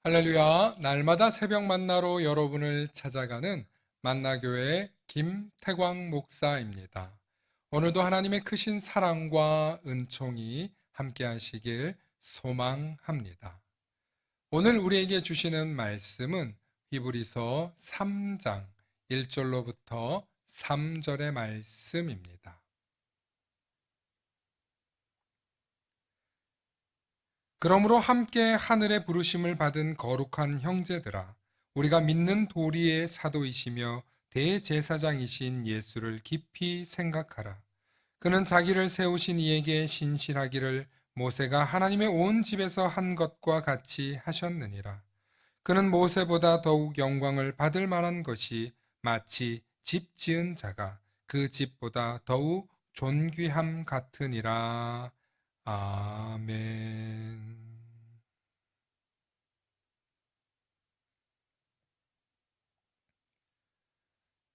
할렐루야, 날마다 새벽 만나로 여러분을 찾아가는 만나교회 김태광 목사입니다. 오늘도 하나님의 크신 사랑과 은총이 함께 하시길 소망합니다. 오늘 우리에게 주시는 말씀은 히브리서 3장 1절로부터 3절의 말씀입니다. 그러므로 함께 하늘의 부르심을 받은 거룩한 형제들아, 우리가 믿는 도리의 사도이시며 대제사장이신 예수를 깊이 생각하라. 그는 자기를 세우신 이에게 신실하기를 모세가 하나님의 온 집에서 한 것과 같이 하셨느니라. 그는 모세보다 더욱 영광을 받을 만한 것이 마치 집 지은 자가 그 집보다 더욱 존귀함 같으니라. 아멘.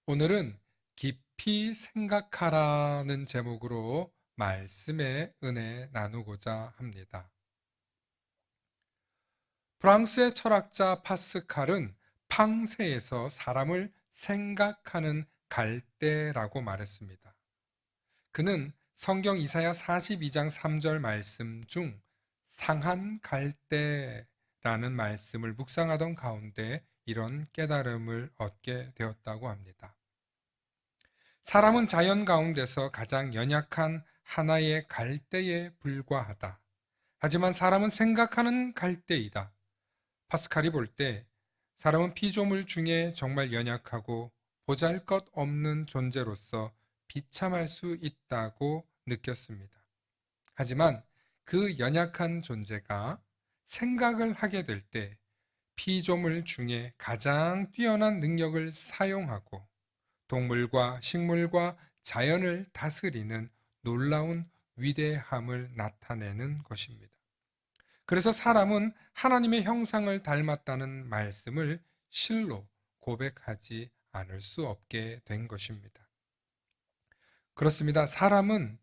오늘은 깊이 생각하라는 제목으로 말씀의 은혜 나누고자 합니다. 프랑스의 철학자 파스칼은 팡세에서 사람을 생각하는 갈대라고 말했습니다. 그는 성경 이사야 42장 3절 말씀 중 상한 갈대라는 말씀을 묵상하던 가운데 이런 깨달음을 얻게 되었다고 합니다. 사람은 자연 가운데서 가장 연약한 하나의 갈대에 불과하다. 하지만 사람은 생각하는 갈대이다. 파스칼이 볼 때 사람은 피조물 중에 정말 연약하고 보잘것없는 존재로서 비참할 수 있다고 느꼈습니다. 하지만 그 연약한 존재가 생각을 하게 될 때 피조물 중에 가장 뛰어난 능력을 사용하고 동물과 식물과 자연을 다스리는 놀라운 위대함을 나타내는 것입니다. 그래서 사람은 하나님의 형상을 닮았다는 말씀을 실로 고백하지 않을 수 없게 된 것입니다. 그렇습니다. 사람은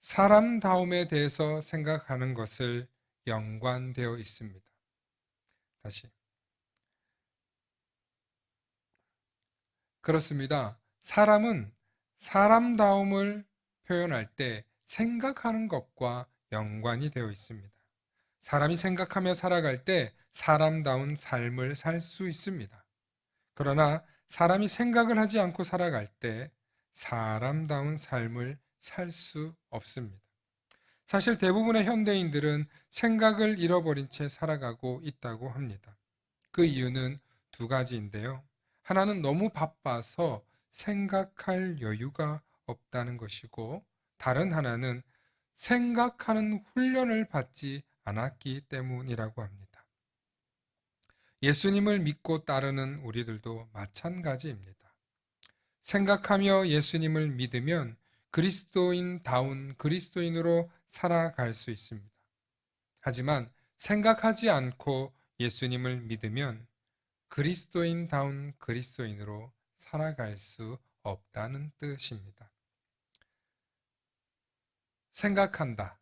사람다움에 대해서 생각하는 것을 연관되어 있습니다. 다시. 그렇습니다. 사람은 사람다움을 표현할 때 생각하는 것과 연관이 되어 있습니다. 사람이 생각하며 살아갈 때 사람다운 삶을 살 수 있습니다. 그러나 사람이 생각을 하지 않고 살아갈 때 사람다운 삶을 살 수 없습니다. 사실 대부분의 현대인들은 생각을 잃어버린 채 살아가고 있다고 합니다. 그 이유는 두 가지인데요. 하나는 너무 바빠서 생각할 여유가 없다는 것이고, 다른 하나는 생각하는 훈련을 받지 않았기 때문이라고 합니다. 예수님을 믿고 따르는 우리들도 마찬가지입니다. 생각하며 예수님을 믿으면 그리스도인다운 그리스도인으로 살아갈 수 있습니다. 하지만 생각하지 않고 예수님을 믿으면 그리스도인다운 그리스도인으로 살아갈 수 없다는 뜻입니다. 생각한다.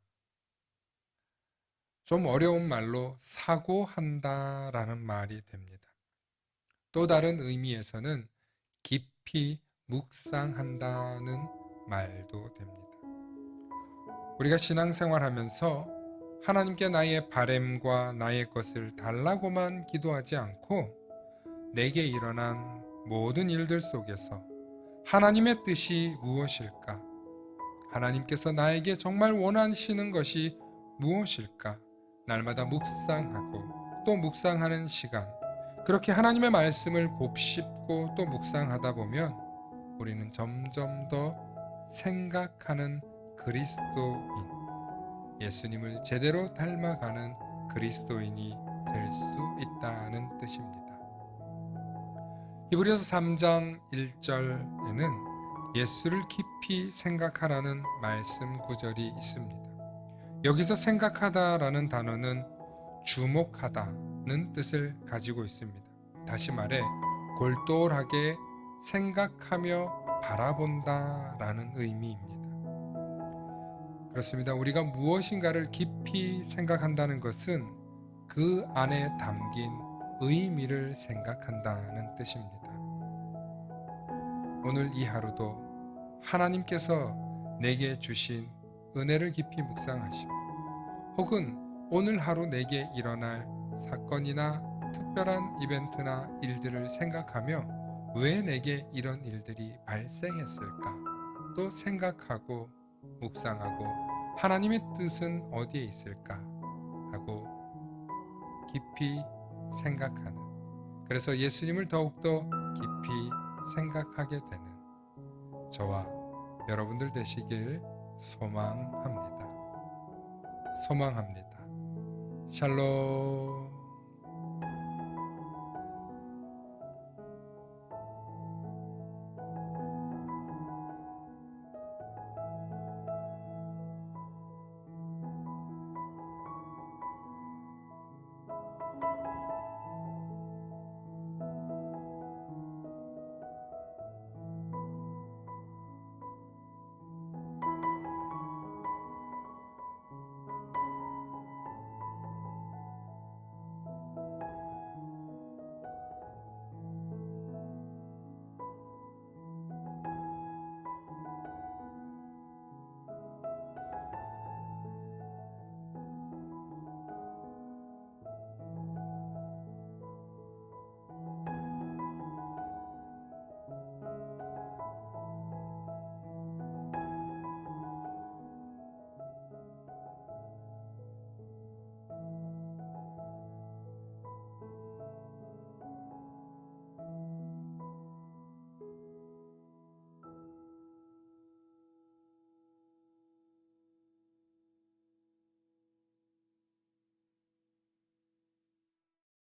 좀 어려운 말로 사고한다 라는 말이 됩니다. 또 다른 의미에서는 깊이 묵상한다는 말도 됩니다. 우리가 신앙생활 하면서 하나님께 나의 바램과 나의 것을 달라고만 기도하지 않고 내게 일어난 모든 일들 속에서 하나님의 뜻이 무엇일까? 하나님께서 나에게 정말 원하시는 것이 무엇일까? 날마다 묵상하고 또 묵상하는 시간, 그렇게 하나님의 말씀을 곱씹고 또 묵상하다 보면 우리는 점점 더 생각하는 그리스도인, 예수님을 제대로 닮아가는 그리스도인이 될 수 있다는 뜻입니다. 히브리서 3장 1절에는 예수를 깊이 생각하라는 말씀 구절이 있습니다. 여기서 생각하다라는 단어는 주목하다는 뜻을 가지고 있습니다. 다시 말해 골똘하게 생각하며 바라본다라는 의미입니다. 그렇습니다. 우리가 무엇인가를 깊이 생각한다는 것은 그 안에 담긴 의미를 생각한다는 뜻입니다. 오늘 이 하루도 하나님께서 내게 주신 은혜를 깊이 묵상하시고 혹은 오늘 하루 내게 일어날 사건이나 특별한 이벤트나 일들을 생각하며 왜 내게 이런 일들이 발생했을까 또 생각하고 묵상하고 하나님의 뜻은 어디에 있을까 하고 깊이 생각하는, 그래서 예수님을 더욱더 깊이 생각하게 되는 저와 여러분들 되시길 소망합니다. 샬롬.